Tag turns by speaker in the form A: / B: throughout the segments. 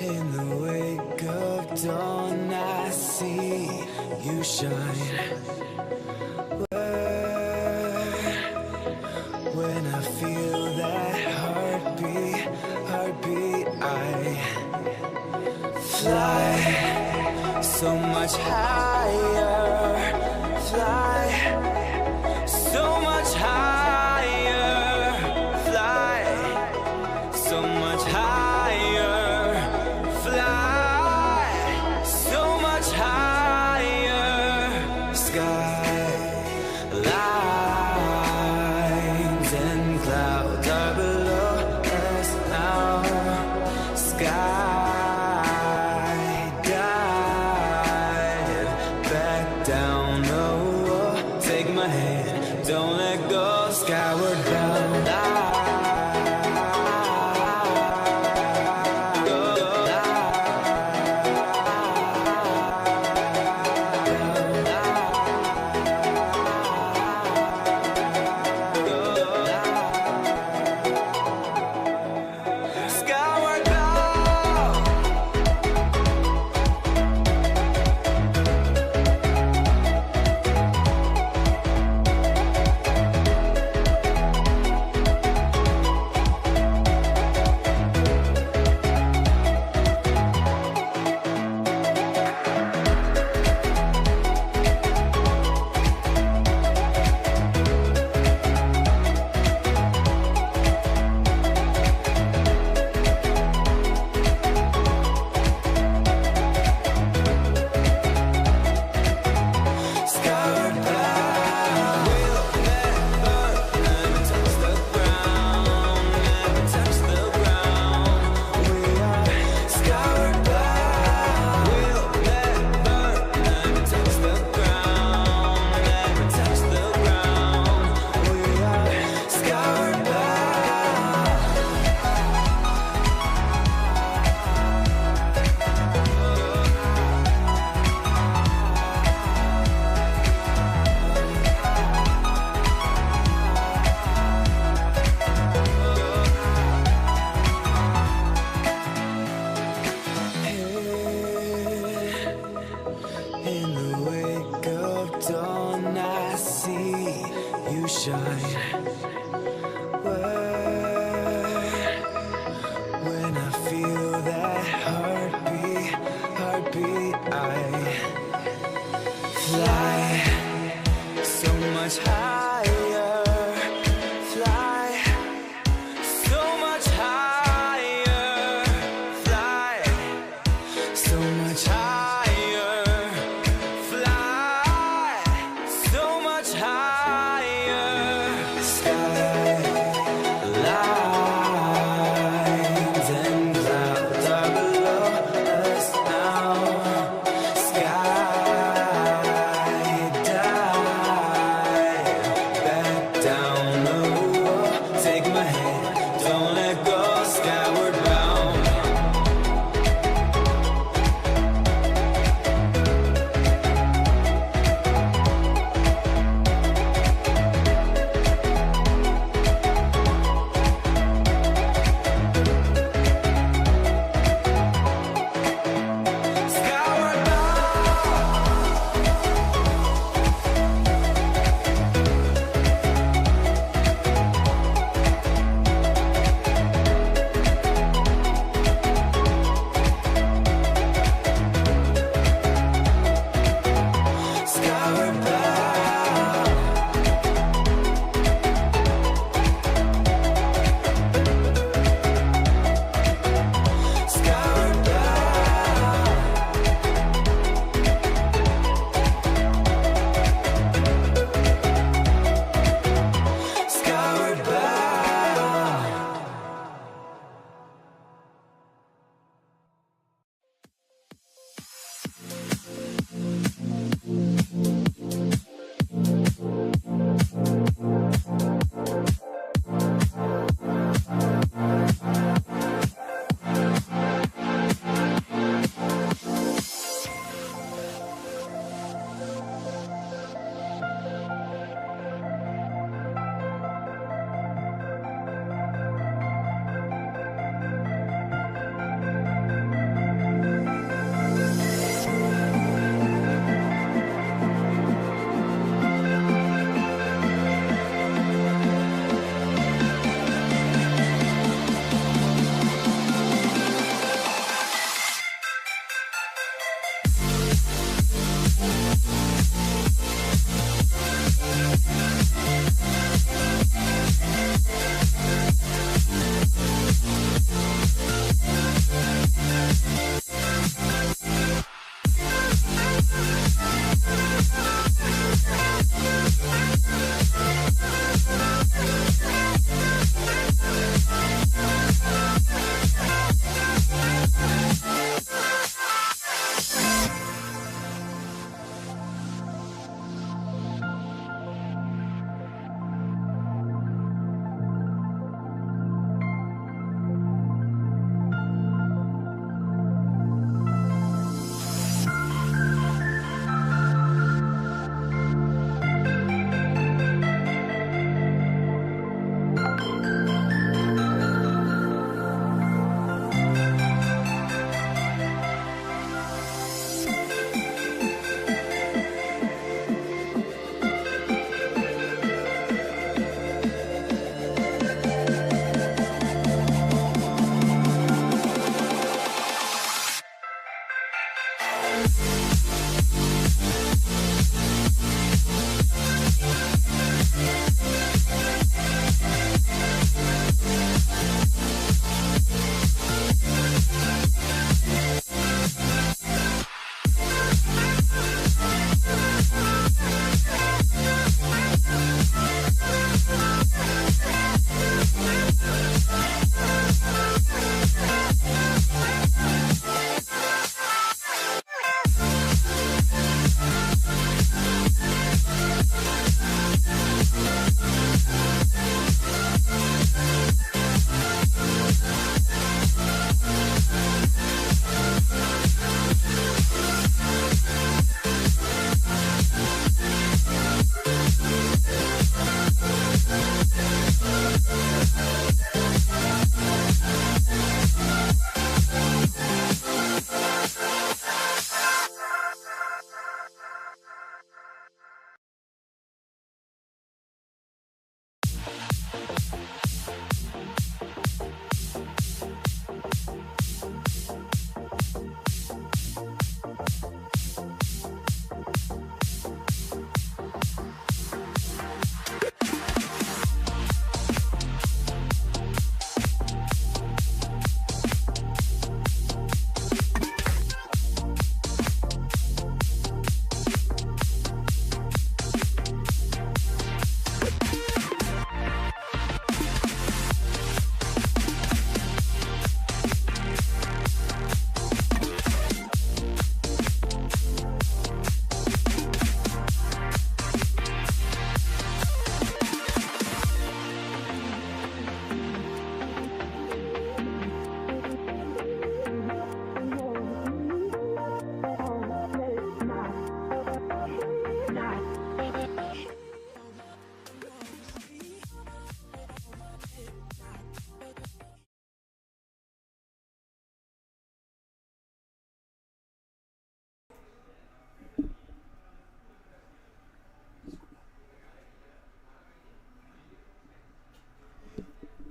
A: In the wake of dawn, I see you shine. When I feel that heartbeat, I fly so much higher, fly so much higher, fly so much higher, fly so much higher. Sky lines and clouds are below us now. Sky dive back down. Oh, take my hand, don't let go. Skyward bound.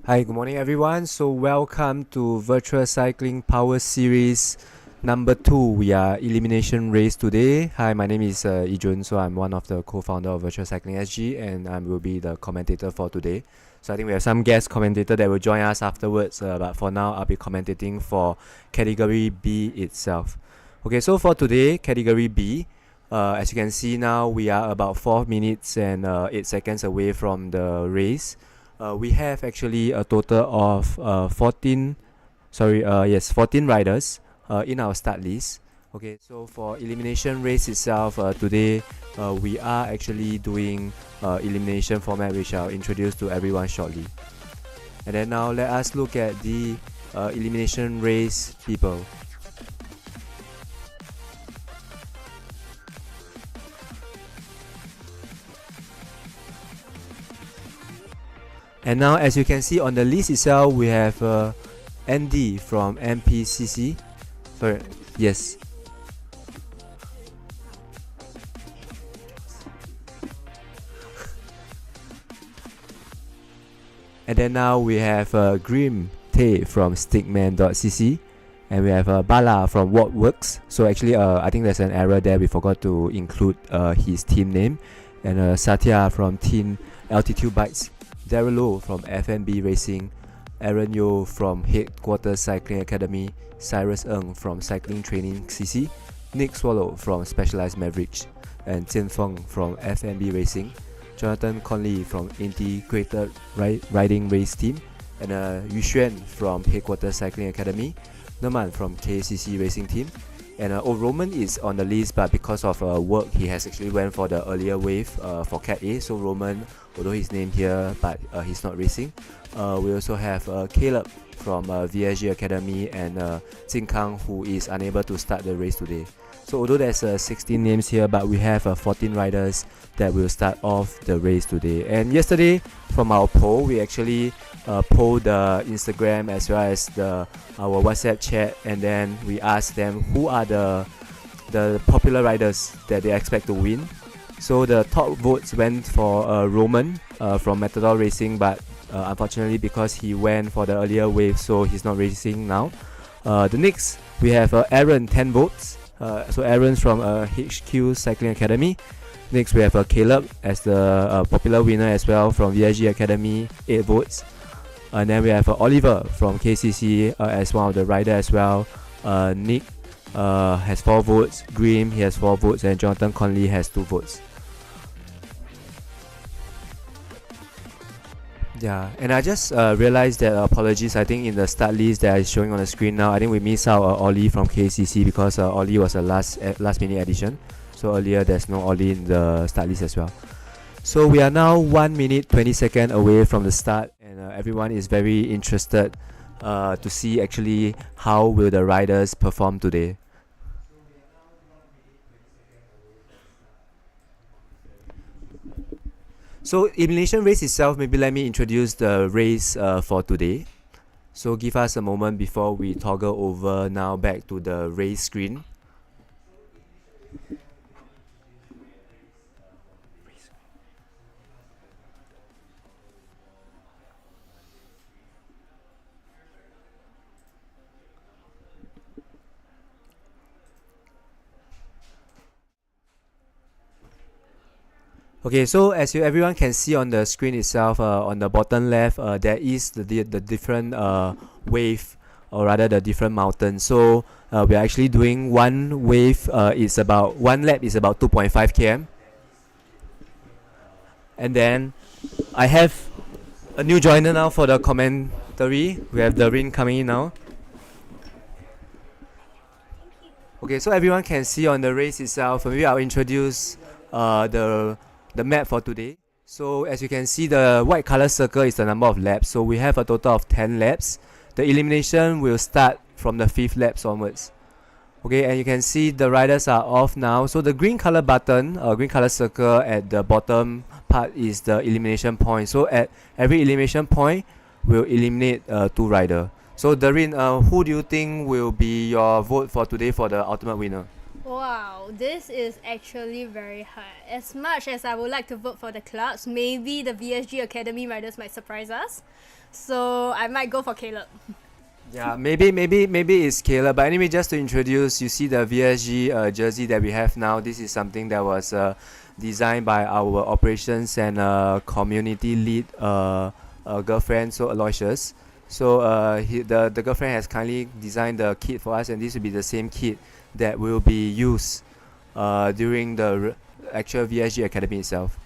B: Hi, good morning everyone. So welcome to Virtual Cycling Power Series number 2. We are Elimination Race today. Hi, my name is Ijun. So I'm one of the co-founder of Virtual Cycling SG and I will be the commentator for today. So I think we have some guest commentator that will join us afterwards. But for now, I'll be commentating for Category B itself. Okay, so for today, Category B, as you can see now, we are about 4 minutes and 8 seconds away from the race. We have actually a total of 14 riders in our start list. Okay, so for elimination race itself, today we are actually doing elimination format, which I'll introduce to everyone shortly. And then now let us look at the elimination race people. And now, as you can see on the list itself, we have Andy from MPCC. Sorry, yes. And then now we have Grim Tay from Stickman.cc. And we have Bala from What Works. So actually, I think there's an error there. We forgot to include his team name. And Satya from Team Altitude Bikes. Daryl Low from FNB Racing, Aaron Yo from Headquarters Cycling Academy, Cyrus Ng from Cycling Training CC, Nick Swallow from Specialized Mavericks, and Chen Feng from FNB Racing, Jonathan Conley from Integrated Riding Race Team, and Yu Xuan from Headquarters Cycling Academy, Norman from KCC Racing Team, and Roman is on the list, but because of work, he has actually went for the earlier wave for Cat A. So Roman, although he's named here, but he's not racing. We also have Caleb from VSG Academy and Jin Kang, who is unable to start the race today. So although there's 16 names here, but we have 14 riders that will start off the race today. And yesterday, from our poll, we actually polled the Instagram as well as our WhatsApp chat, and then we asked them who are the popular riders that they expect to win. So the top votes went for Roman from Matador Racing, but unfortunately because he went for the earlier wave, so he's not racing now. The next we have Aaron, 10 votes. So Aaron's from HQ Cycling Academy. Next we have Caleb as the popular winner as well from VSG Academy, 8 votes. And then we have Oliver from KCC as one of the rider as well. Nick has 4 votes. Grim, he has 4 votes, and Jonathan Conley has 2 votes. Yeah, and I just realized that, apologies, I think in the start list that is showing on the screen now, I think we missed out Ollie from KCC because Ollie was a last minute addition. So earlier there's no Ollie in the start list as well. So we are now 1 minute 20 seconds away from the start, and everyone is very interested to see actually how will the riders perform today. So elimination race itself, maybe let me introduce the race for today. So give us a moment before we toggle over now back to the race screen. Okay, so as everyone can see on the screen itself, on the bottom left, there is the different wave, or rather the different mountains. So we are actually doing one wave. Is about one lap is about 2.5 km. And then I have a new joiner now for the commentary. We have Doreen coming in now. Okay, so everyone can see on the race itself. Maybe I'll introduce the map for today. So as you can see, the white color circle is the number of laps. So we have a total of 10 laps. The elimination will start from the 5th laps onwards. Okay, and you can see the riders are off now. So the green color button, green color circle at the bottom part is the elimination point. So at every elimination point, we'll eliminate 2 riders. So Doreen, who do you think will be your vote for today for the ultimate winner?
C: Wow, this is actually very hard. As much as I would like to vote for the clubs, maybe the VSG Academy riders might surprise us. So I might go for Caleb.
B: Yeah, maybe it's Caleb. But anyway, just to introduce, you see the VSG jersey that we have now. This is something that was designed by our operations and community lead girlfriend, so Aloysius. So the girlfriend has kindly designed the kit for us, and this will be the same kit that will be used during the actual VSG Academy itself.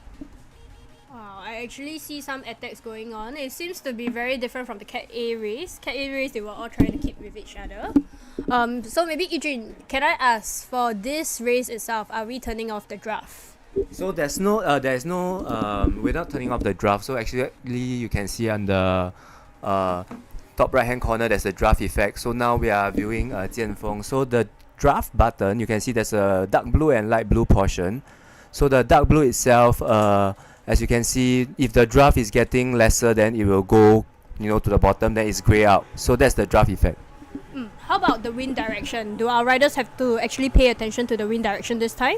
C: Wow, I actually see some attacks going on. It seems to be very different from the Cat A race. Cat A race, they were all trying to keep with each other. So maybe Idrin, can I ask, for this race itself, are we turning off the draft?
B: So there's no we're not turning off the draft. So actually you can see on the top right hand corner there's a draft effect. So now we are viewing Jianfeng. So the draft button, you can see there's a dark blue and light blue portion. So the dark blue itself, as you can see, if the draft is getting lesser, then it will go, to the bottom, then it's grey out. So that's the draft effect.
C: How about the wind direction? Do our riders have to actually pay attention to the wind direction this time?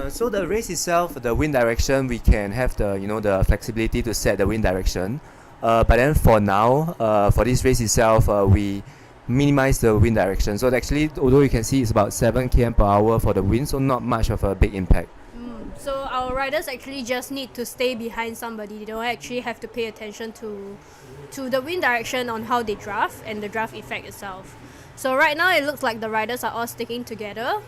B: So the race itself, the wind direction, we can have the flexibility to set the wind direction. But then for now, for this race itself, we minimize the wind direction. So actually, although you can see it's about 7 km per hour for the wind, so not much of a big impact.
C: So our riders actually just need to stay behind somebody. They don't actually have to pay attention to the wind direction on how they draft and the draft effect itself. So right now it looks like the riders are all sticking together.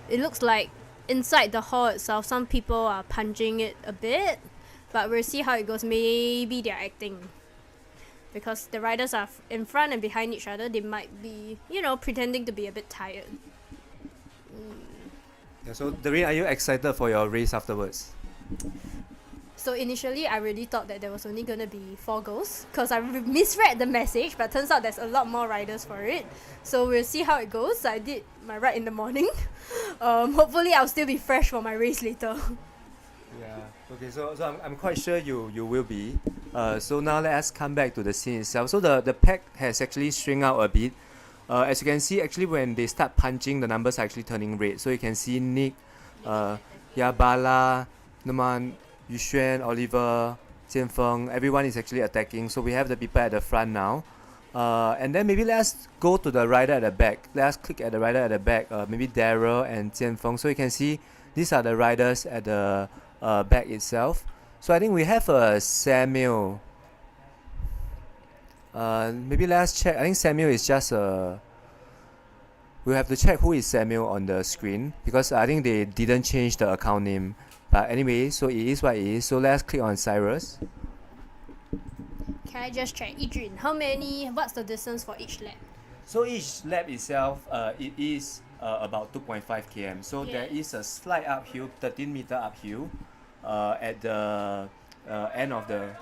C: It looks like inside the hall itself, some people are punching it a bit, but we'll see how it goes. Maybe they're acting. Because the riders are in front and behind each other, they might be, pretending to be a bit tired.
B: Yeah, so Doreen, are you excited for your race afterwards?
C: So initially, I really thought that there was only going to be 4 goals because I misread the message, but turns out there's a lot more riders for it. So we'll see how it goes. I did my ride in the morning. Hopefully, I'll still be fresh for my race later.
B: Yeah. Okay. So I'm quite sure you will be. So now let us come back to the scene itself. So the pack has actually shrunk out a bit. As you can see, actually when they start punching, the numbers are actually turning red. So you can see Nick, Bala, Numan, Yuxuan, Oliver, Jianfeng, everyone is actually attacking. So we have the people at the front now. And then maybe let's go to the rider at the back. Let's click at the rider at the back, maybe Daryl and Jianfeng. So you can see these are the riders at the back itself. So I think we have Samuel. Maybe let's check. I think Samuel is just we'll have to check who is Samuel on the screen because I think they didn't change the account name. But anyway, so it is what it is. So let's click on Cyrus.
C: Can I just check, Idrin, what's the distance for each lap?
B: So each lap itself, it is about 2.5 km. So there is a slight uphill, 13-meter uphill, at the end of the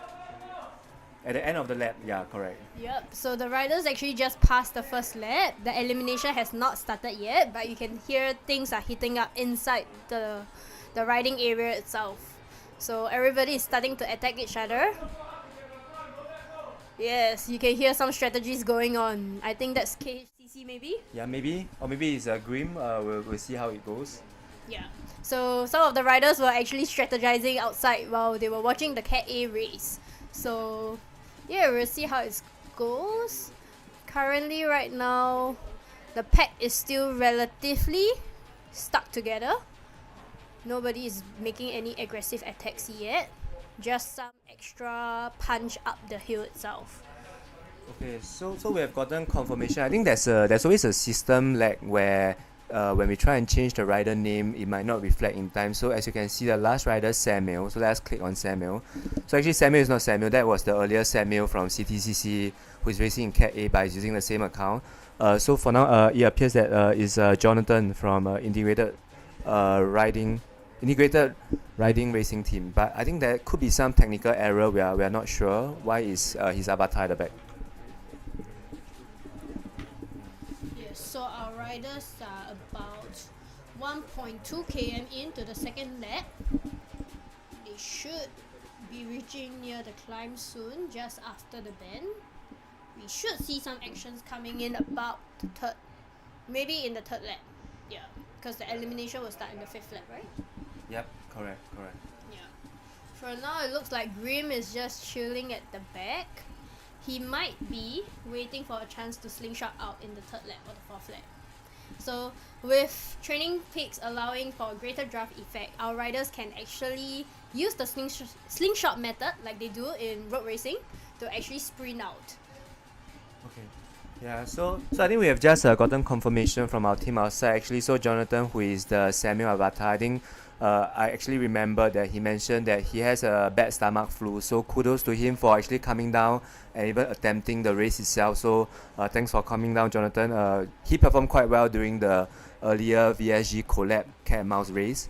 B: lap. Yeah, correct.
C: Yep, so the riders actually just passed the first lap. The elimination has not started yet, but you can hear things are heating up inside the riding area itself. So everybody is starting to attack each other. Yes, you can hear some strategies going on. I think that's KHCC maybe?
B: Yeah, maybe. Or maybe it's Grim. We'll see how it goes.
C: Yeah. So some of the riders were actually strategizing outside while they were watching the Cat A race. So yeah, we'll see how it goes. Currently, right now, the pack is still relatively stuck together. Nobody is making any aggressive attacks yet. Just some extra punch up the hill itself.
B: Okay, so we have gotten confirmation. I think there's always a system lag where when we try and change the rider name, it might not reflect in time. So as you can see, the last rider Samuel. So let's click on Samuel. So actually Samuel is not Samuel. That was the earlier Samuel from CTCC who is racing in Cat A but is using the same account. So for now, it appears that is Jonathan from Integrated Riding Racing Team. But I think there could be some technical error. We are not sure why is his avatar at the back.
C: Yes, so our riders are about 1.2 km into the second lap. They should be reaching near the climb soon, just after the bend. We should see some actions coming in about the third, maybe in the third lap. Yeah, because the elimination will start in the 5th lap, right?
B: Yep, correct.
C: Yeah. For now, it looks like Grim is just chilling at the back. He might be waiting for a chance to slingshot out in the third lap or the fourth lap. So with training picks allowing for a greater draft effect, our riders can actually use the slingshot method like they do in road racing to actually sprint out.
B: Okay. Yeah, so I think we have just gotten confirmation from our team outside actually. So Jonathan, who is the Samuel avatar, I think I actually remember that he mentioned that he has a bad stomach flu. So kudos to him for actually coming down and even attempting the race itself. So thanks for coming down, Jonathan. He performed quite well during the earlier VSG collab cat and mouse race.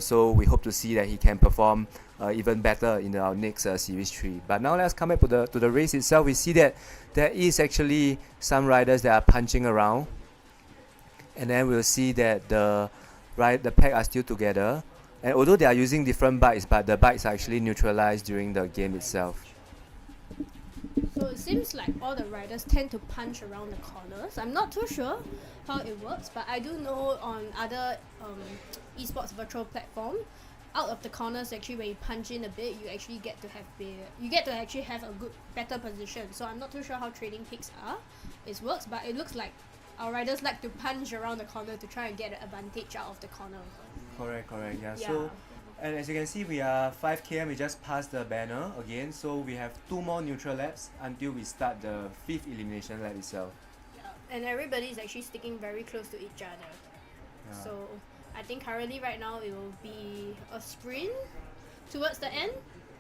B: So we hope to see that he can perform even better in our next series 3. But now let's come back to the race itself. We see that there is actually some riders that are punching around, and then we'll see that the pack are still together, and although they are using different bikes, but the bikes are actually neutralized during the game itself.
C: So it seems like all the riders tend to punch around the corners. I'm not too sure how it works, but I do know on other esports virtual platform, out of the corners actually when you punch in a bit, you actually get to have a better position. So I'm not too sure how training picks works, but it looks like our riders like to punch around the corner to try and get an advantage out of the corner.
B: Correct, yeah. So, and as you can see, we are 5 km, we just passed the banner again, so we have 2 more neutral laps until we start the 5th elimination lap itself.
C: Yeah, and everybody is actually sticking very close to each other.
B: Yeah.
C: So I think currently right now it will be a sprint towards the end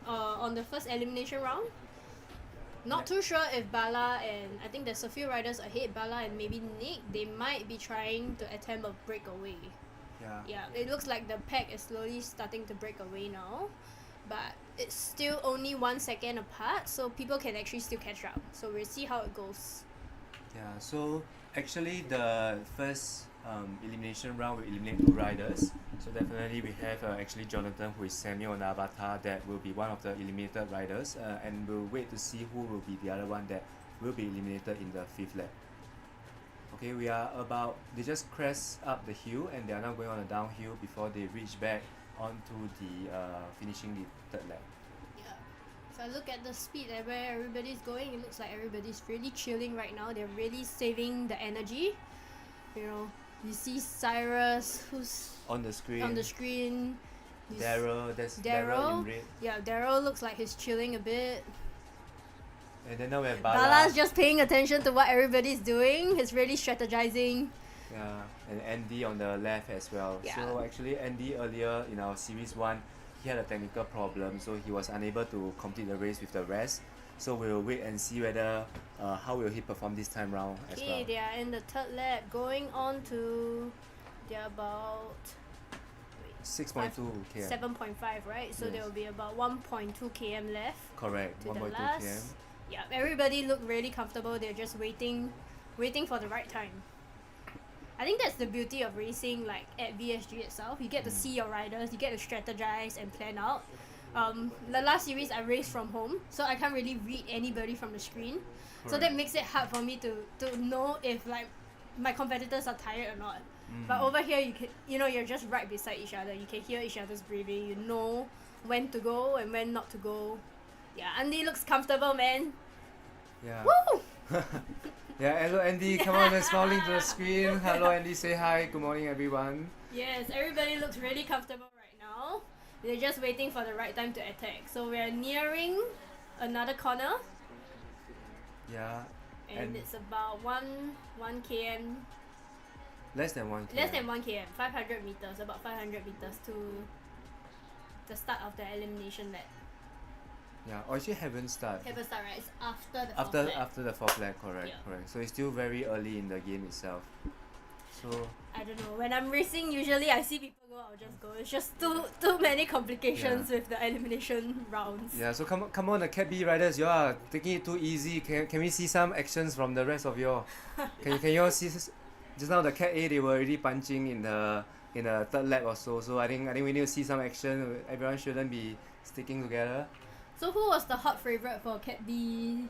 C: on the first elimination round. Not too sure if Bala and I think there's a few riders ahead, Bala and maybe Nick, they might be trying to attempt a breakaway. Yeah, it looks like the pack is slowly starting to break away now, but it's still only 1 second apart, so people can actually still catch up. So we'll see how it goes.
B: Yeah, so actually the first elimination round will eliminate 2 riders. So definitely we have actually Jonathan, who is Samuel on the avatar, that will be one of the eliminated riders, and we'll wait to see who will be the other one that will be eliminated in the 5th lap. Okay, they just crest up the hill and they are now going on a downhill before they reach back onto the finishing the 3rd lap.
C: Yeah. If I look at the speed at where everybody's going, it looks like everybody's really chilling right now. They're really saving the energy. You know, you see Cyrus, who's
B: on the screen. Daryl, that's Daryl in red.
C: Yeah, Daryl looks like he's chilling a bit.
B: And then now we have Bala.
C: Bala's just paying attention to what everybody's doing. He's really strategizing.
B: Yeah, and Andy on the left as well.
C: Yeah.
B: So actually Andy earlier in our series 1, he had a technical problem, so he was unable to complete the race with the rest. So we'll wait and see whether how will he perform this time round as well.
C: Okay, they are in the 3rd lap, going on to they're about
B: 6.2 km.
C: 7.5, right? So
B: Yes.
C: there will be about 1.2 km left.
B: Correct,
C: To the
B: 1.2
C: last.
B: km.
C: Yeah, everybody looked really comfortable. They're just waiting for the right time. I think that's the beauty of racing, like at VSG itself. You get to see your riders, you get to strategize and plan out. The last series I raced from home, so I can't really read anybody from the screen. So that
B: Correct.
C: makes it hard for me to know if like my competitors are tired or not. But over here, you're just right beside each other. You can hear each other's breathing. You know when to go and when not to go. Yeah, Andy looks comfortable, man.
B: Yeah.
C: Woo!
B: Yeah, hello Andy, come on and smiling to the screen. Hello Andy, say hi. Good morning everyone.
C: Yes, everybody looks really comfortable right now. They're just waiting for the right time to attack. So we're nearing another corner,
B: Yeah.
C: and it's about 1 km,
B: Less than 1 km.
C: less than 1 km, 500 meters, about 500 meters to the start of the elimination lap.
B: Yeah, or actually haven't started.
C: Haven't start, right? It's after the fourth lap.
B: After the 4th lap, correct,
C: Yeah.
B: correct. So it's still very early in the game itself. So
C: I don't know. When I'm racing, usually I see people go, I'll just go. It's just too many complications with the elimination rounds.
B: yeah, so come on, the Cat B riders, you are taking it too easy. Can we see some actions from the rest of you? Can you all see? Just now the Cat A, they were already punching in the 3rd lap or so. So I think we need to see some action. Everyone shouldn't be sticking together.
C: So who was the hot favorite for Cat B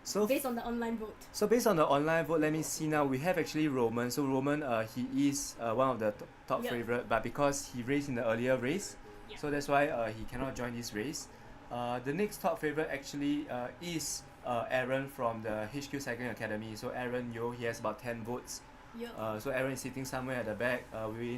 B: So
C: based on the online vote?
B: So based on the online vote, let me see now. We have actually Roman. So Roman, he is one of the top
C: Yeah.
B: favorite, but because he raced in the earlier race,
C: Yeah.
B: So that's why he cannot join this race. The next top favorite actually is Aaron from the HQ Cycling Academy. So Aaron Yo, he has about 10 votes.
C: Yeah.
B: So Aaron is sitting somewhere at the back.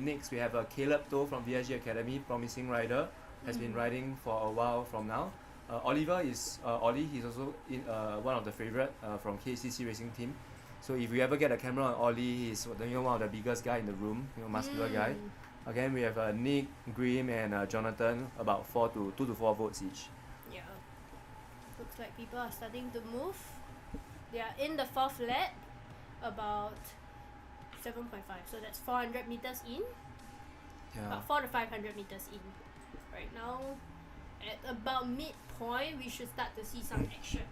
B: Next we have Caleb To from VSG Academy, promising rider, has been riding for a while from now. Oliver is Ollie. He's also in one of the favorite from KCC Racing Team. So if you ever get a camera on Ollie, he's one of the biggest guy in the room, muscular guy. Again, we have Nick, Grim, and Jonathan, about 2 to 4 votes each.
C: Yeah. Looks like people are starting to move. They are in the 4th lap, about 7.5. So that's 400 meters in.
B: Yeah.
C: About 400 to 500 meters in. Right now, at about midpoint, we should start to see some action.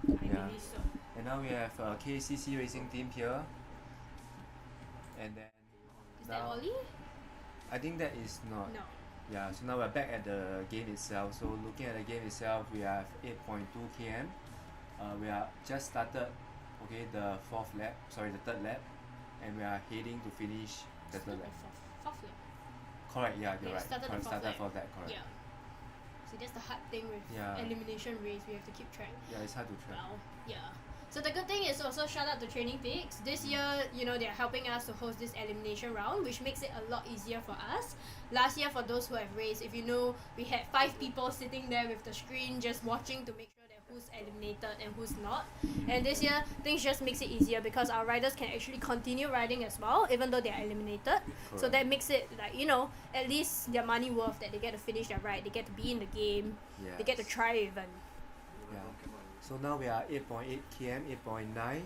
C: I believe so.
B: And now we have KCC Racing Team here. And then
C: Is that Ollie?
B: I think that is not.
C: No.
B: Yeah, so now we're back at the game itself. So looking at the game itself, we have 8.2 km. We are just started, the 3rd lap, and we are heading to finish the 3rd lap.
C: 4th lap.
B: Correct, yeah, you're right.
C: Started the 4th lap.
B: 4th lap, correct.
C: Yeah. So that's the hard thing with
B: Yeah.
C: elimination race, we have to keep track.
B: Yeah, it's hard to track.
C: Well, yeah. So the good thing is also shout out to Training Peaks. This year, they're helping us to host this elimination round, which makes it a lot easier for us. Last year, for those who have raced, if you know, we had 5 people sitting there with the screen just watching to make sure that who's eliminated and who's not. And this year, things just makes it easier because our riders can actually continue riding as well, even though they are eliminated. So that makes it like, at least their money worth, that they get to finish their ride, they get to be in the game, they get to try even.
B: Yeah. So now we are 8.8 km, 8.9.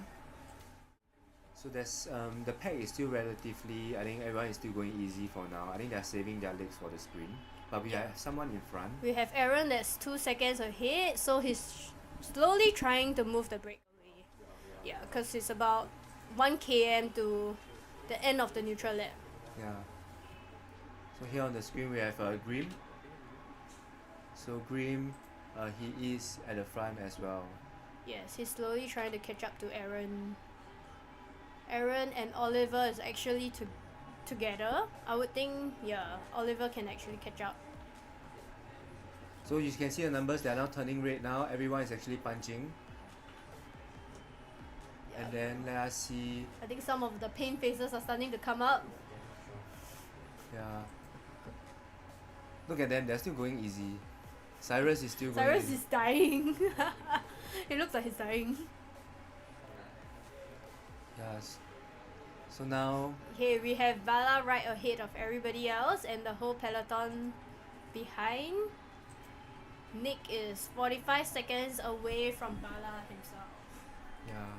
B: So that's the pack is still relatively, I think everyone is still going easy for now. I think they're saving their legs for the sprint. But we have someone in front.
C: We have Aaron that's 2 seconds ahead, so he's slowly trying to move the brake away. Yeah, because it's about 1 km to the end of the neutral lap.
B: Yeah. So here on the screen we have Grim. So Grim, he is at the front as well.
C: Yes, he's slowly trying to catch up to Aaron. Aaron and Oliver is actually together. I would think, Oliver can actually catch up.
B: So you can see the numbers, they are now turning red now. Everyone is actually punching.
C: Yeah.
B: And then let us see.
C: I think some of the pain faces are starting to come up.
B: Yeah. Look at them, they're still going easy. Cyrus is still going
C: Cyrus
B: easy.
C: is dying. It looks like he's dying.
B: Yes. So now
C: Okay, we have Bala right ahead of everybody else and the whole peloton behind. Nick is 45 seconds away from Bala himself.
B: yeah.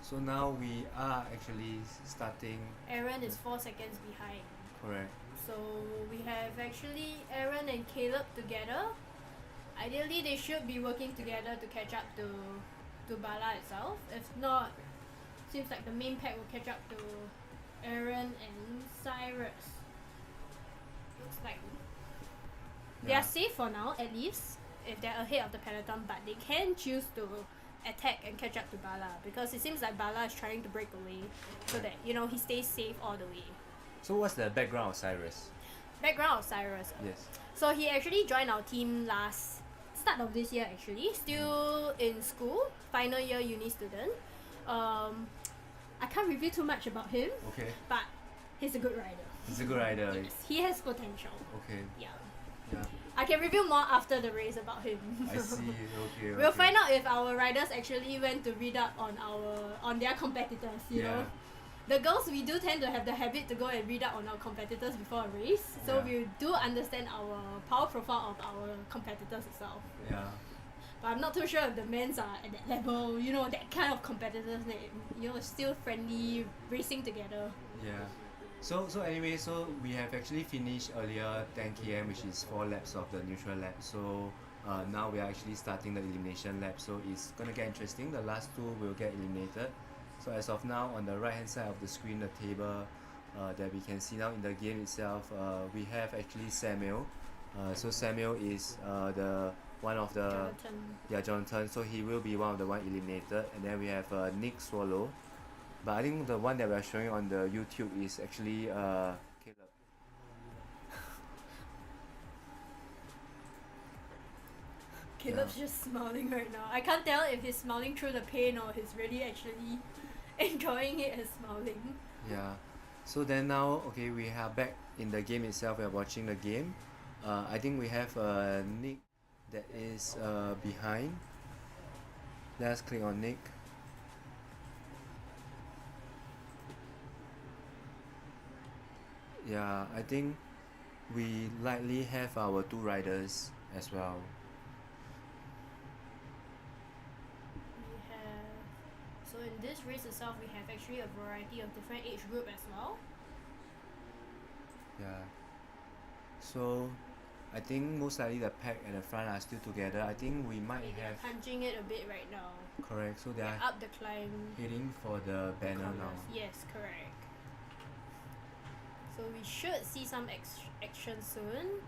B: So now we are actually starting.
C: Aaron is 4 seconds behind.
B: Correct.
C: So we have actually Aaron and Caleb together. Ideally, they should be working together to catch up to Bala itself. If not, seems like the main pack will catch up to Aaron and Cyrus. Looks like they are safe for now, at least, if they're ahead of the peloton, but they can choose to attack and catch up to Bala because it seems like Bala is trying to break away so that, he stays safe all the way.
B: So what's the background of Cyrus?
C: Background of Cyrus.
B: Yes.
C: So he actually joined our team start of this year actually, still in school, final year uni student. I can't reveal too much about him,
B: Okay.
C: but he's a good rider.
B: He's a good rider.
C: Yes, he has potential.
B: Okay.
C: Yeah.
B: Yeah.
C: I can reveal more after the race about him.
B: I see. Okay.
C: We'll find out if our riders actually went to read up on their competitors, you know. The girls, we do tend to have the habit to go and read up on our competitors before a race, so we do understand our power profile of our competitors itself.
B: Yeah.
C: But I'm not too sure if the men's are at that level, that kind of competitors that, still friendly, racing together.
B: Yeah. So anyway, so we have actually finished earlier 10 km, which is 4 laps of the neutral lap. So now we are actually starting the elimination lap. So it's gonna get interesting. The last 2 will get eliminated. So as of now, on the right hand side of the screen, the table that we can see now in the game itself, we have actually Samuel. So Samuel is the one of the
C: Jonathan.
B: Jonathan. So he will be one of the one eliminated. And then we have Nick Swallow. But I think the one that we are showing on the YouTube is actually Caleb.
C: Caleb's just smiling right now. I can't tell if he's smiling through the pain or he's really actually enjoying it and smiling.
B: Yeah. So then now, okay, we are back in the game itself. We are watching the game. I think we have Nick that is behind. Let's click on Nick. Yeah, I think we likely have our two riders as well.
C: We have, so in this race itself, we have actually a variety of different age group as well.
B: Yeah. So I think most likely the pack and the front are still together. I think we might
C: They're
B: have
C: punching it a bit right now.
B: correct. So they
C: They're
B: are
C: up the climb.
B: heading for the banner now.
C: Corners. Yes, correct. So we should see some action soon.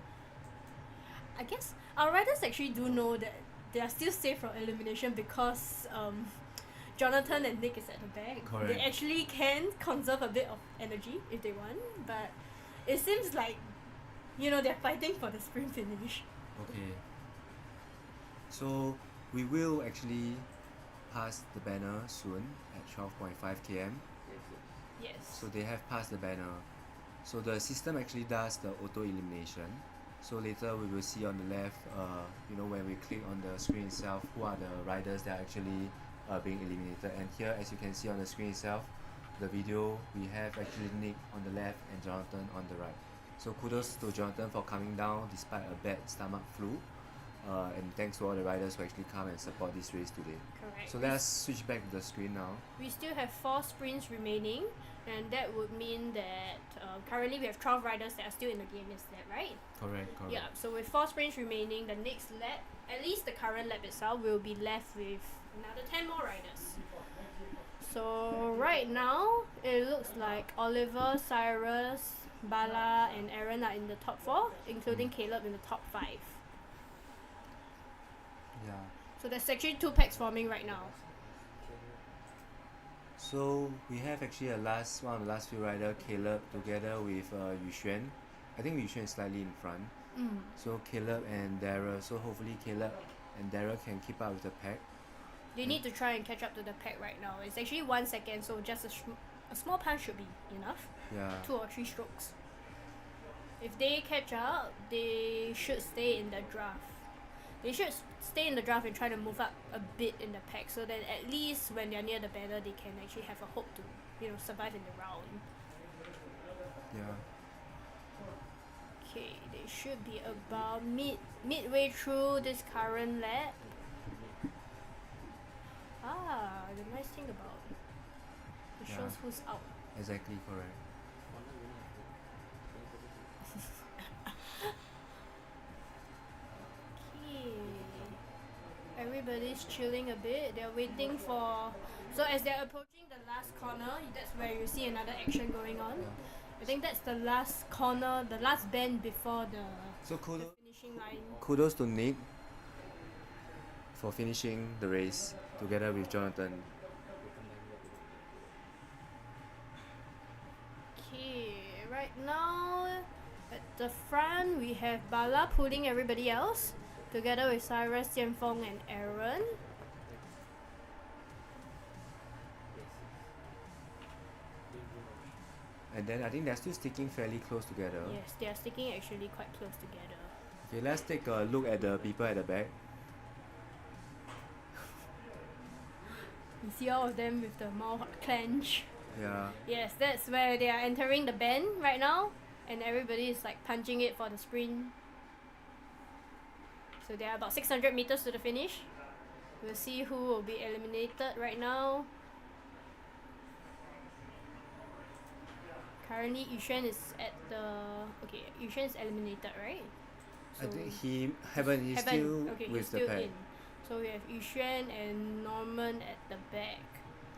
C: I guess our riders actually do know that they are still safe from elimination because Jonathan and Nick is at the back.
B: Correct.
C: They actually can conserve a bit of energy if they want, but it seems like, you know, they're fighting for the sprint finish.
B: Okay. So we will actually pass the banner soon at 12.5 km.
C: Yes.
B: So they have passed the banner. So the system actually does the auto elimination. So later we will see on the left, when we click on the screen itself, who are the riders that are actually being eliminated. And here, as you can see on the screen itself, the video, we have actually Nick on the left and Jonathan on the right. So kudos to Jonathan for coming down despite a bad stomach flu. And thanks to all the riders who actually come and support this race today.
C: Correct.
B: So let's switch back to the screen now.
C: We still have 4 sprints remaining, and that would mean that currently we have 12 riders that are still in the game, is that right?
B: Correct.
C: Yeah, so with 4 sprints remaining, the next lap, at least the current lap itself, will be left with another 10 more riders. So right now, it looks like Oliver, Cyrus, Bala and Aaron are in the top 4, including Caleb in the top 5.
B: Yeah.
C: So there's actually 2 packs forming right now.
B: So we have actually one of the last few rider, Caleb, together with Yuxuan. I think Yuxuan is slightly in front. So Caleb and Daryl. So hopefully Caleb and Daryl can keep up with the pack.
C: They need to try and catch up to the pack right now. It's actually 1 second, so just a small punch should be enough.
B: Yeah.
C: 2 or 3 strokes. If they catch up, they should stay in the draft. They should stay in the draft and try to move up a bit in the pack, so that at least when they're near the banner, they can actually have a hope to, survive in the round.
B: Yeah.
C: Okay, they should be about midway through this current lap. The nice thing about it shows who's out.
B: Exactly correct.
C: Okay. Everybody's chilling a bit. They're waiting for. So as they're approaching the last corner, that's where you see another action going on.
B: Yeah.
C: I think that's the last corner, the last bend before the
B: So
C: finishing line.
B: kudos to Nick for finishing the race together with Jonathan.
C: Okay, right now at the front we have Bala pulling everybody else together with Cyrus, Jianfeng and Aaron.
B: And then I think they're still sticking fairly close together.
C: Yes, they are sticking actually quite close together.
B: Okay, let's take a look at the people at the back.
C: You see all of them with the mouth clench.
B: Yeah.
C: Yes, that's where they are entering the bend right now, and everybody is like punching it for the sprint. So they are about 600 meters to the finish. We'll see who will be eliminated right now. Currently, Yuxuan is at the... Okay, Yuxuan is eliminated, right?
B: I think he's still
C: okay,
B: with
C: he's
B: the
C: still
B: pack.
C: in. So we have Yuxuan and Norman at the back.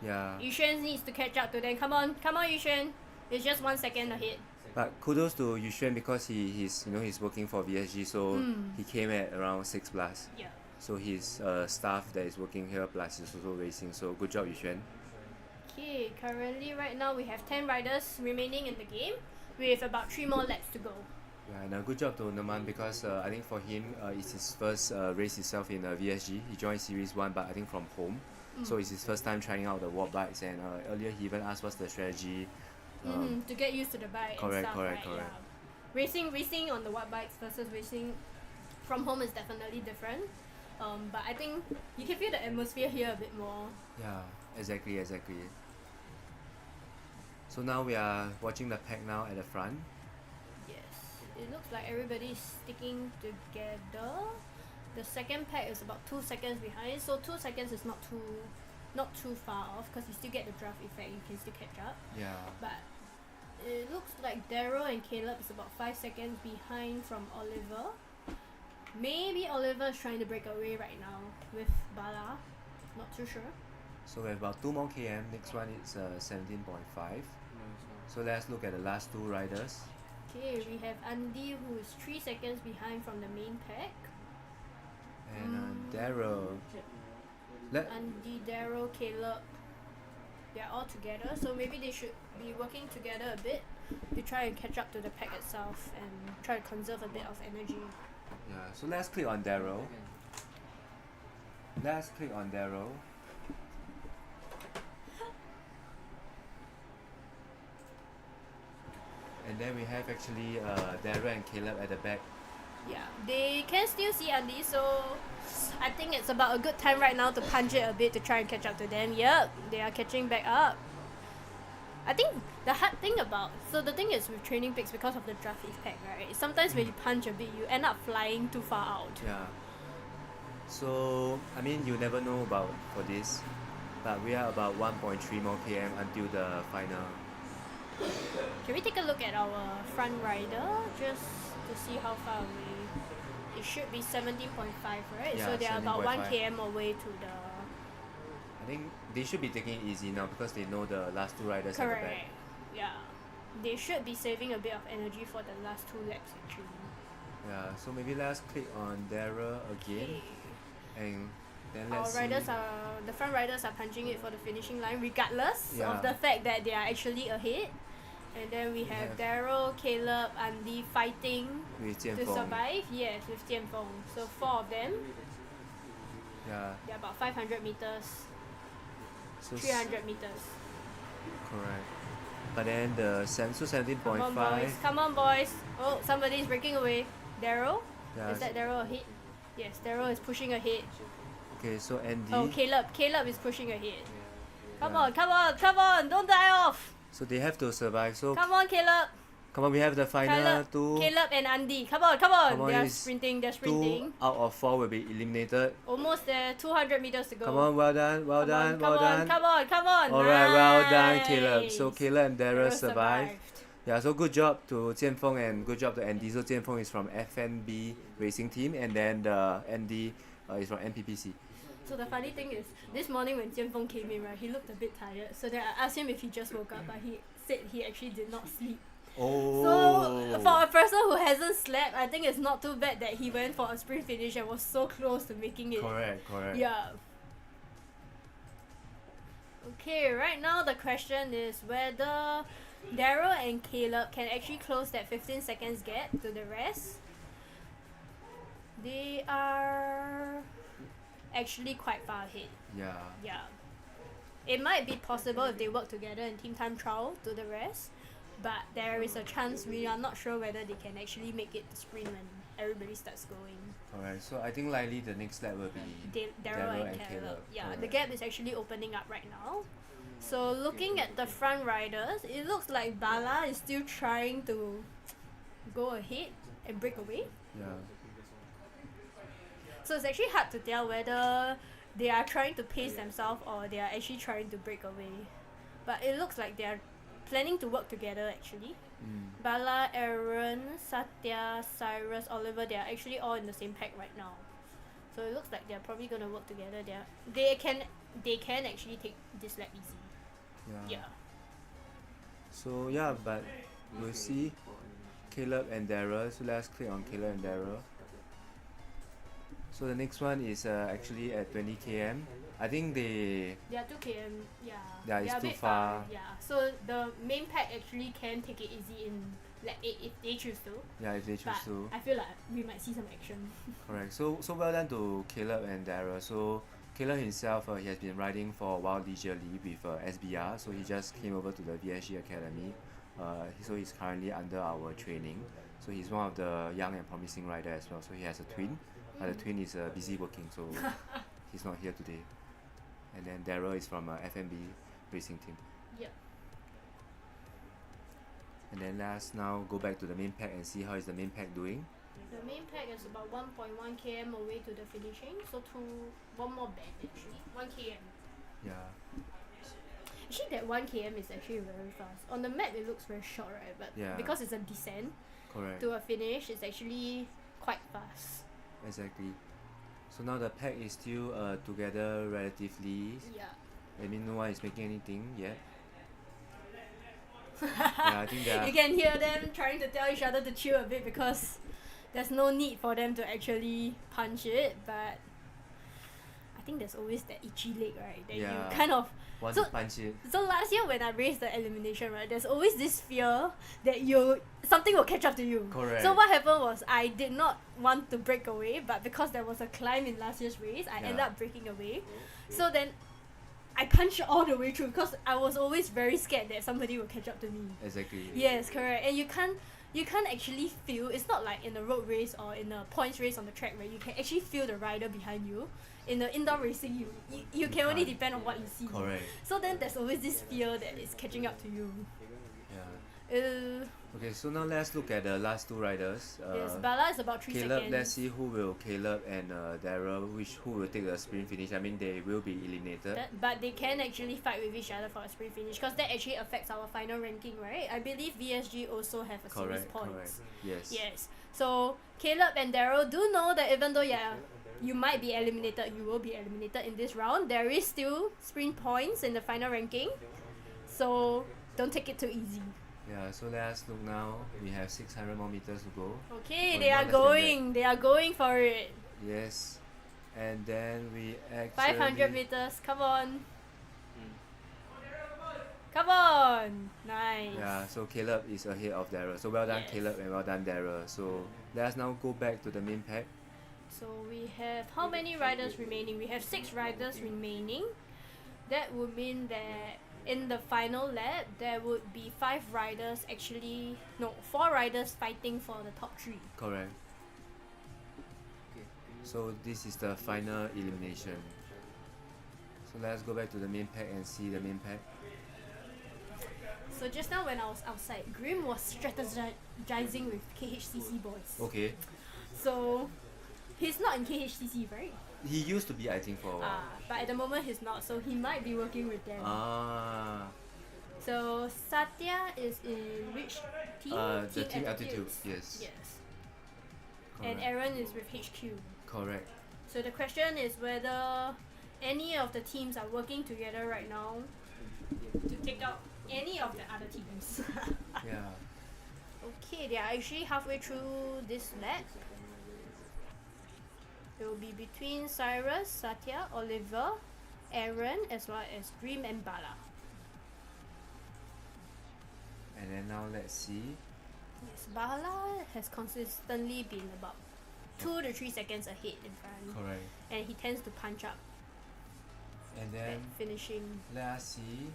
B: Yeah.
C: Yuxuan needs to catch up to them. Come on, Yuxuan. It's just 1 second ahead.
B: But kudos to Yuxuan because he's working for VSG, so he came at around 6 plus.
C: Yeah.
B: So his staff that is working here plus is also racing. So good job, Yuxuan.
C: Okay, currently right now we have 10 riders remaining in the game with about 3 more laps to go.
B: Yeah, and good job to Naman because I think for him it's his first race itself in VSG. He joined Series 1 but I think from home. So it's his first time trying out the watt bikes, and earlier he even asked what's the strategy.
C: To get used to the bike and
B: Correct,
C: stuff,
B: correct,
C: right?
B: correct.
C: Yeah. Racing on the watt bikes versus racing from home is definitely different. But I think you can feel the atmosphere here a bit more.
B: Yeah, exactly. So now we are watching the pack now at the front.
C: Yes, it looks like everybody's sticking together. The second pack is about 2 seconds behind, so 2 seconds is not too far off because you still get the draft effect. You can still catch up.
B: Yeah.
C: But it looks like Daryl and Caleb is about 5 seconds behind from Oliver. Maybe Oliver is trying to break away right now with Bala. Not too sure.
B: So we have about 2 more km. Next one is 17.5. So let's look at the last two riders.
C: Okay, we have Andy who is 3 seconds behind from the main pack.
B: And Daryl.
C: Andy, Daryl, Caleb, they're all together, so maybe they should be working together a bit to try and catch up to the pack itself and try to conserve a bit of energy.
B: Yeah, so let's click on Daryl. And then we have actually Daryl and Caleb at the back.
C: Yeah, they can still see Andy, so I think it's about a good time right now to punch it a bit to try and catch up to them. Yep, they are catching back up. I think the hard thing about, so the thing is with training peaks, because of the draft effect, right? Sometimes when you punch a bit, you end up flying too far out.
B: Yeah. So I mean you never know about for this, but we are about 1.3 more km until the final.
C: Can we take a look at our front rider just to see how far away? It should be 17.5, right?
B: Yeah,
C: so they are about 1
B: 17.5.
C: km away to the.
B: I think they should be taking it easy now because they know the last two riders at the back.
C: Correct. Yeah. They should be saving a bit of energy for the last 2 laps actually.
B: Yeah, so maybe let's click on Daryl again,
C: Okay.
B: and then
C: Our
B: let's
C: riders
B: see.
C: are the front riders are punching it for the finishing line regardless
B: Yeah.
C: of the fact that they are actually ahead. And then we have Daryl, Caleb, Andy fighting
B: with
C: to
B: Jianfeng.
C: survive. Yes, with Jianfeng. So 4 of them.
B: Yeah.
C: They're about 500 meters,
B: So
C: 300 meters.
B: correct. But then the
C: Come on,
B: 17.5.
C: boys. Come on, boys. Oh, somebody's breaking away. Daryl?
B: Yeah.
C: Is that Daryl ahead? Yes, Daryl is pushing ahead.
B: Okay, so Andy.
C: Oh, Caleb. Caleb is pushing ahead. Come
B: Yeah.
C: on, come on, come on. Don't die off.
B: So they have to survive. So
C: Come on, Caleb.
B: come on, we have the final two.
C: Caleb and Andy. Come on, come on.
B: Come on,
C: They're
B: it's
C: sprinting. They're
B: 2
C: sprinting.
B: out of 4 will be eliminated.
C: Almost there. 200 meters to go.
B: Come on, well done, well
C: Come
B: done,
C: on,
B: well
C: come on,
B: done.
C: come on, come on.
B: Alright, well done,
C: Nice.
B: Caleb. So Caleb and Daryl
C: Daryl
B: survived.
C: survived.
B: Yeah, so good job to Jianfeng and good job to Andy. So Jianfeng is from FNB Racing Team, and then Andy is from NPPC.
C: So the funny thing is, this morning when Jianfeng came in, right, he looked a bit tired. So then I asked him if he just woke up, but he said he actually did not sleep.
B: Oh.
C: So for a person who hasn't slept, I think it's not too bad that he went for a sprint finish and was so close to making it.
B: Correct.
C: Yeah. Okay, right now the question is whether Daryl and Caleb can actually close that 15 seconds gap to the rest. They are actually quite far ahead.
B: Yeah.
C: Yeah. It might be possible if they work together in team time trial to the rest, but there is a chance we are not sure whether they can actually make it to sprint when everybody starts going.
B: Alright, so I think likely the next lap will be
C: Daryl and Caleb. Yeah, the
B: Correct.
C: gap is actually opening up right now. So looking at the front riders, it looks like Bala is still trying to go ahead and break away.
B: Yeah.
C: So it's actually hard to tell whether they are trying to pace themselves or they are actually trying to break away. But it looks like they are planning to work together actually. Bala, Aaron, Satya, Cyrus, Oliver, they are actually all in the same pack right now. So it looks like they are probably gonna work together. They can actually take this lap easy. Yeah.
B: So yeah, but we'll see Caleb and Daryl. So let's click on Caleb and Daryl. So the next one is actually at 20 km. I think
C: They are 2 km,
B: Yeah,
C: they
B: it's
C: are a
B: too
C: bit
B: far.
C: Yeah, so the main pack actually can take it easy in Like if they choose to.
B: Yeah, if they choose
C: But
B: to.
C: I feel like we might see some action.
B: Correct. So well done to Caleb and Daryl. So Caleb himself, he has been riding for a while leisurely with SBR. So he just came over to the VSG Academy. So he's currently under our training. So he's one of the young and promising rider as well. So he has a twin. The twin is busy working, so he's not here today. And then Daryl is from FMB racing team.
C: Yep.
B: And then let us now go back to the main pack and see how is the main pack doing.
C: The main pack is about 1.1 km away to the finishing, so one more bend actually, 1 km.
B: Yeah.
C: Actually that 1 km is actually very fast. On the map it looks very short, right? But
B: Yeah.
C: because it's a descent
B: Correct.
C: to a finish, it's actually quite fast.
B: Exactly. So now the pack is still together relatively.
C: Yeah.
B: I mean, no one is making anything yet. Yeah, I think they are.
C: You can hear them trying to tell each other to chill a bit because there's no need for them to actually punch it, but I think there's always that itchy leg, right? That
B: Yeah.
C: you kind of
B: Want
C: so-
B: to punch it.
C: So last year when I raced the elimination, right, there's always this fear that something will catch up to you.
B: Correct.
C: So what happened was I did not want to break away, but because there was a climb in last year's race, I ended
B: Yeah.
C: up breaking away. So then I punched all the way through because I was always very scared that somebody will catch up to me.
B: Exactly.
C: Yes, correct. And you can't actually feel, it's not like in a road race or in a points race on the track where you can actually feel the rider behind you. In the indoor racing, you can only
B: can't.
C: depend on what you see.
B: Correct.
C: So then there's always this fear that it's catching up to you.
B: Yeah. Okay, so now let's look at the last two riders.
C: Yes, Bala is about 3
B: Caleb,
C: seconds.
B: let's see who will Caleb and Daryl, who will take the sprint finish. I mean, they will be eliminated.
C: But they can actually fight with each other for a sprint finish because that actually affects our final ranking, right? I believe VSG also have a series
B: Correct,
C: points.
B: correct. Yes.
C: Yes. So Caleb and Daryl do know that even though you might be eliminated, you will be eliminated in this round. There is still sprint points in the final ranking, so don't take it too easy.
B: Yeah, so let us look now. We have 600 more meters to go.
C: Okay,
B: Oh,
C: they are
B: not less than
C: going. They are going for it.
B: Yes. And then we actually...
C: 500 meters. Come on. Come on. Nice.
B: Yeah, so Caleb is ahead of Daryl. So well done,
C: Yes.
B: Caleb, and well done, Daryl. So let us now go back to the main pack.
C: So we have how many riders remaining? We have 6 riders remaining. That would mean that in the final lap there would be 4 riders fighting for the top 3.
B: Correct. So this is the final elimination. So let's go back to the main pack and see the main pack.
C: So just now when I was outside, Grim was strategizing with KHCC boys.
B: Okay.
C: So he's not in KHCC, right?
B: He used to be, I think, for a while.
C: But at the moment he's not, so he might be working with them. So Satya is in which team?
B: The team altitude, yes.
C: Yes.
B: Correct.
C: And Aaron is with HQ.
B: Correct.
C: So the question is whether any of the teams are working together right now to take out any of the other teams.
B: Yeah.
C: Okay, they are actually halfway through this lap. It will be between Cyrus, Satya, Oliver, Aaron, as well as Grim and Bala.
B: And then now let's see.
C: Yes, Bala has consistently been about 2 to 3 seconds ahead in front.
B: Correct.
C: And he tends to punch up
B: And
C: at
B: then
C: finishing.
B: let us see.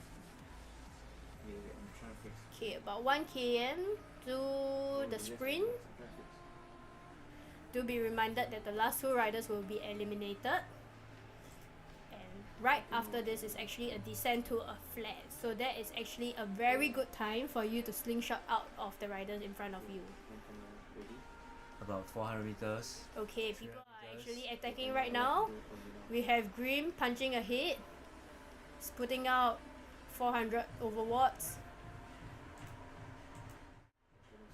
C: Okay, about 1 km to the sprint. Do be reminded that the last 2 riders will be eliminated. And right after this is actually a descent to a flat. So that is actually a very good time for you to slingshot out of the riders in front of you.
B: About 400 meters.
C: Okay, people are actually attacking right now. We have Grim punching ahead. He's putting out 400 over watts.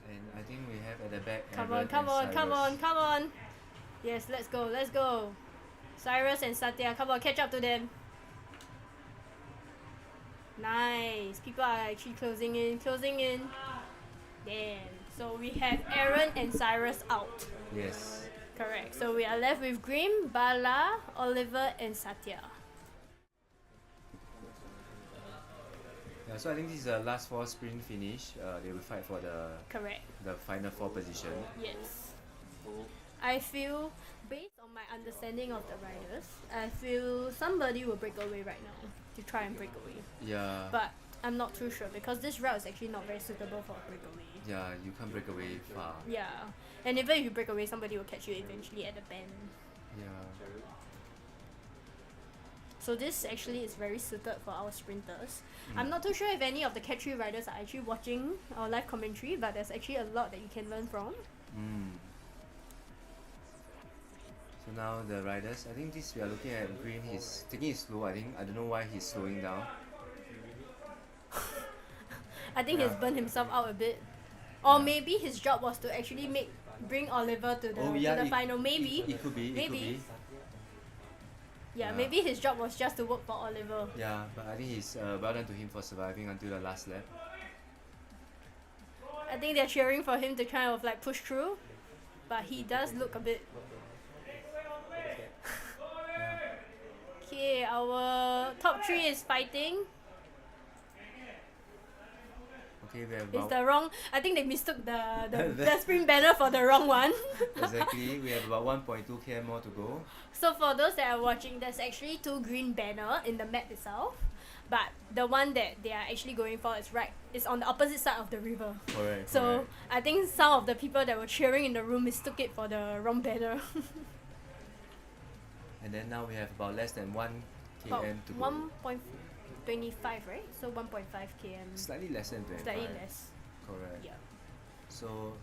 B: And I think we have at the back.
C: Come
B: Aaron
C: on, come
B: and
C: on, come
B: Cyrus.
C: on, come on. Yes, let's go, let's go. Cyrus and Satya, come on, catch up to them. Nice. People are actually closing in, closing in. Damn. So we have Aaron and Cyrus out.
B: Yes.
C: Correct. So we are left with Grim, Bala, Oliver, and Satya.
B: Yeah, so I think this is the last 4 sprint finish. They will fight for
C: Correct.
B: the final 4 position.
C: Yes. I feel, based on my understanding of the riders, I feel somebody will break away right now to try and break away.
B: Yeah.
C: But I'm not too sure because this route is actually not very suitable for a breakaway.
B: Yeah, you can't break away far.
C: Yeah. And even if you break away, somebody will catch you eventually at the bend.
B: Yeah.
C: So this actually is very suited for our sprinters. I'm not too sure if any of the Cat 3 riders are actually watching our live commentary, but there's actually a lot that you can learn from.
B: So now the riders, I think this we are looking at Green, he's taking it slow. I don't know why he's slowing down.
C: I think he's burned himself out a bit. Or maybe his job was to actually bring Oliver to the final. Maybe.
B: It could be.
C: Maybe.
B: Yeah.
C: Maybe his job was just to work for Oliver.
B: Yeah, but I think he's well done to him for surviving until the last lap.
C: I think they're cheering for him to kind of like push through, but he does look a bit. Okay, our top 3 is fighting.
B: Okay, we have
C: It's the wrong. I think they mistook the sprint banner for the wrong one.
B: Exactly, we have about 1.2 km more to go.
C: So for those that are watching, there's actually 2 green banner in the map itself, but the one that they are actually going for is on the opposite side of the river.
B: Correct.
C: So I think some of the people that were cheering in the room mistook it for the wrong banner.
B: And then now we have about less than 1
C: About
B: km to go.
C: 1.25, right? So 1.5 km.
B: Slightly less than 25.
C: Slightly less.
B: Correct.
C: Yeah.
B: So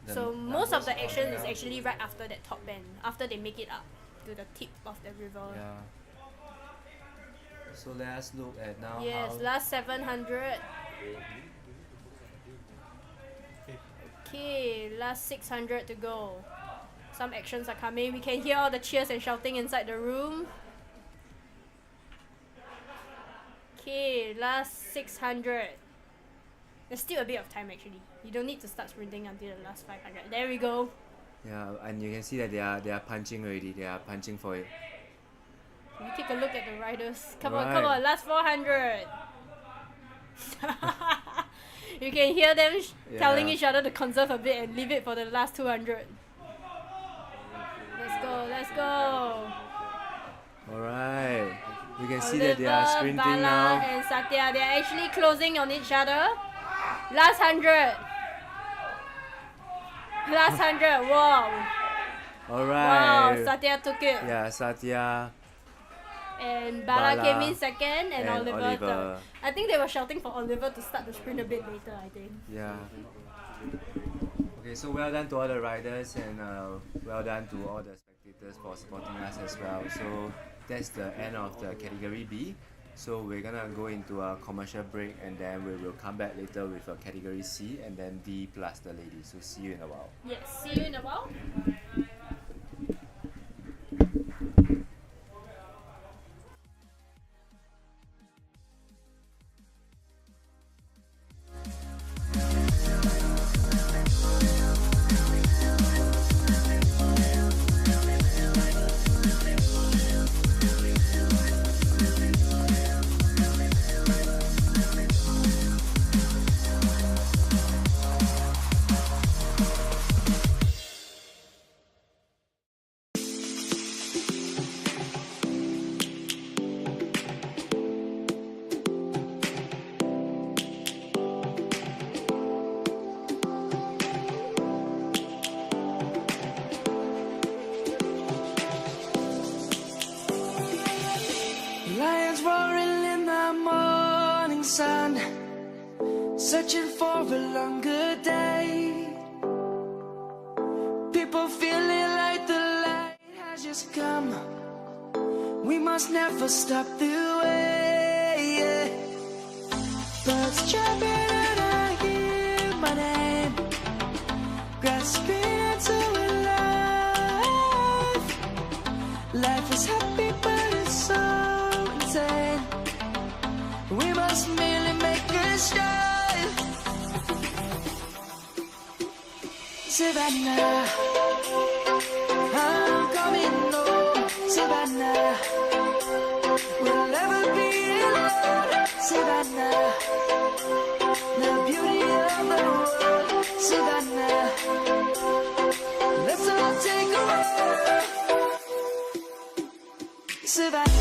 C: So most of the action is actually right after that top bend, after they make it up to the tip of the river.
B: Yeah. So let us look at now
C: Yes,
B: how
C: last 700. Okay, last 600 to go. Some actions are coming. We can hear all the cheers and shouting inside the room. Okay, last 600. There's still a bit of time actually. You don't need to start sprinting until the last 500. There we go.
B: Yeah, and you can see that they are punching already. They are punching for it.
C: We take a look at the riders. Come
B: Right.
C: on, last 400. You can hear them telling each other to conserve a bit and leave it for the last 200. Let's go.
B: Alright. You can see
C: Oliver,
B: that they are sprinting
C: Bala
B: now.
C: and Satya, they are actually closing on each other. Last 100. Last 100. Wow.
B: Alright.
C: Wow, Satya took it.
B: Yeah, Satya.
C: And Bala
B: Bala
C: came in second and
B: and
C: Oliver
B: Oliver.
C: third. I think they were shouting for Oliver to start the sprint a bit later, I think.
B: Yeah. Okay, so well done to all the riders and well done to all the spectators for supporting us as well. So that's the end of the category B. So we're gonna go into a commercial break and then we will come back later with a category C and then D plus the ladies. So see you in a while.
C: Yes, see you in a while.
A: Lions roaring in the morning sun, searching for a longer day. People feeling like the light has just come. We must never stop the way. Birds chirping and I hear my name, grasping into life. Life is happy but it's so insane. We must merely make a start. Savannah, I'm coming home. Savannah, we'll never be alone. Savannah, the beauty of the world, Savannah. Let's all take a walk, Savannah.